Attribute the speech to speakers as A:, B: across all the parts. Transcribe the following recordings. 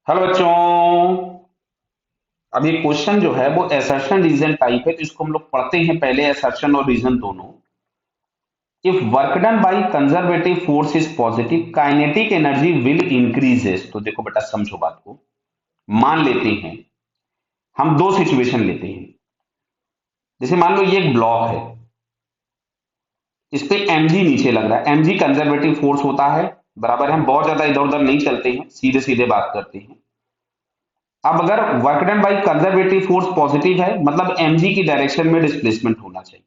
A: Hello बच्चों। अब ये क्वेश्चन जो है वो असर्शन रीजन टाइप है, तो इसको हम लोग पढ़ते हैं पहले असर्शन और रीजन दोनों। If work done by conservative force is positive kinetic energy will increases. तो देखो बेटा, समझो बात को। मान लेते हैं, हम दो सिचुएशन लेते हैं। जैसे मान लो ये एक ब्लॉक है, इस पे mg नीचे लग रहा है। mg कंजर्वेटिव फोर्स होता है, बराबर। हम बहुत ज्यादा इधर उधर नहीं चलते हैं, सीधे सीधे बात करते हैं। अब अगर work done by conservative force positive है, मतलब mg की डायरेक्शन में डिस्प्लेसमेंट होना चाहिए।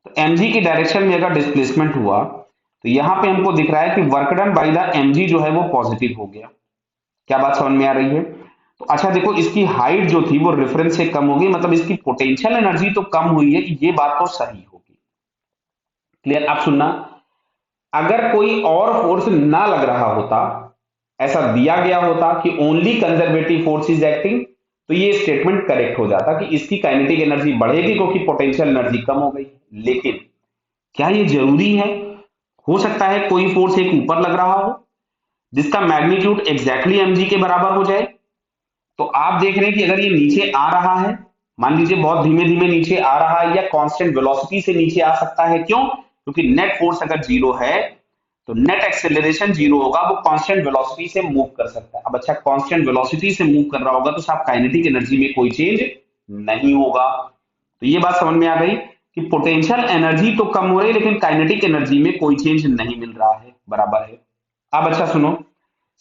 A: तो mg की डायरेक्शन में अगर डिस्प्लेसमेंट हुआ, तो यहां पे हमको दिख रहा है कि work done by the mg जो है वो पॉजिटिव हो गया। क्या बात समझ में आ रही है? तो अच्छा देखो, इसकी हाइट जो थी वो रेफरेंस से कम होगी, मतलब इसकी पोटेंशियल एनर्जी तो कम हुई है, ये बात तो सही होगी। क्लियर? आप सुनना, अगर कोई और फोर्स ना लग रहा होता, ऐसा दिया गया होता कि only conservative force is acting, तो ये स्टेटमेंट करेक्ट हो जाता कि इसकी काइनेटिक एनर्जी बढ़ेगी क्योंकि पोटेंशियल एनर्जी कम हो गई। लेकिन क्या ये जरूरी है? हो सकता है कोई फोर्स एक ऊपर लग रहा हो जिसका मैग्नीट्यूड एग्जैक्टली mg के बराबर हो जाए। तो आप देख रहे हैं कि अगर ये नीचे आ रहा है, मान लीजिए बहुत धीमे धीमे नीचे आ रहा है, या कांस्टेंट वेलोसिटी से नीचे आ सकता है। क्यों? क्योंकि नेट फोर्स अगर जीरो है तो नेट एक्सेलरेशन जीरो होगा, वो कांस्टेंट वेलोसिटी से मूव कर सकता है। अब अच्छा, कांस्टेंट वेलोसिटी से मूव कर रहा होगा तो साहब काइनेटिक एनर्जी में कोई चेंज नहीं होगा। तो ये बात समझ में आ गई कि पोटेंशियल एनर्जी तो कम हो रही है लेकिन काइनेटिक एनर्जी में कोई चेंज नहीं मिल रहा है, बराबर है। अब अच्छा सुनो,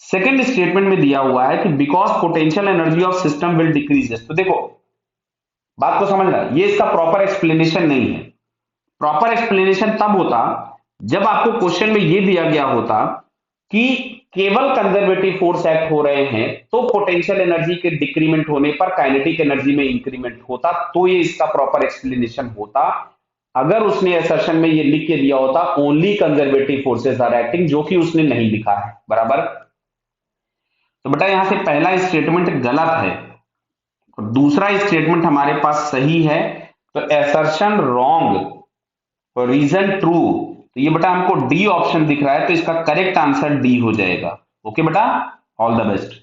A: सेकेंड स्टेटमेंट में दिया हुआ है कि because potential energy of system will decreases. तो देखो, बात को समझना, ये इसका प्रॉपर एक्सप्लेनेशन नहीं है। प्रॉपर एक्सप्लेनेशन तब होता जब आपको क्वेश्चन में ये दिया गया होता कि केवल कंजर्वेटिव फोर्स एक्ट हो रहे हैं, तो पोटेंशियल एनर्जी के डिक्रीमेंट होने पर काइनेटिक एनर्जी में इंक्रीमेंट होता, तो ये इसका प्रॉपर एक्सप्लेनेशन होता। अगर उसने असर्शन में ये लिख के दिया होता only conservative forces are acting, जो कि उसने नहीं लिखा है, बराबर। तो बेटा यहां से पहला स्टेटमेंट गलत है और दूसरा स्टेटमेंट हमारे पास सही है। तो असर्शन रॉन्ग और रीजन ट्रू। तो ये बेटा हमको डी ऑप्शन दिख रहा है, तो इसका करेक्ट आंसर डी हो जाएगा। ओके बेटा, ऑल द बेस्ट।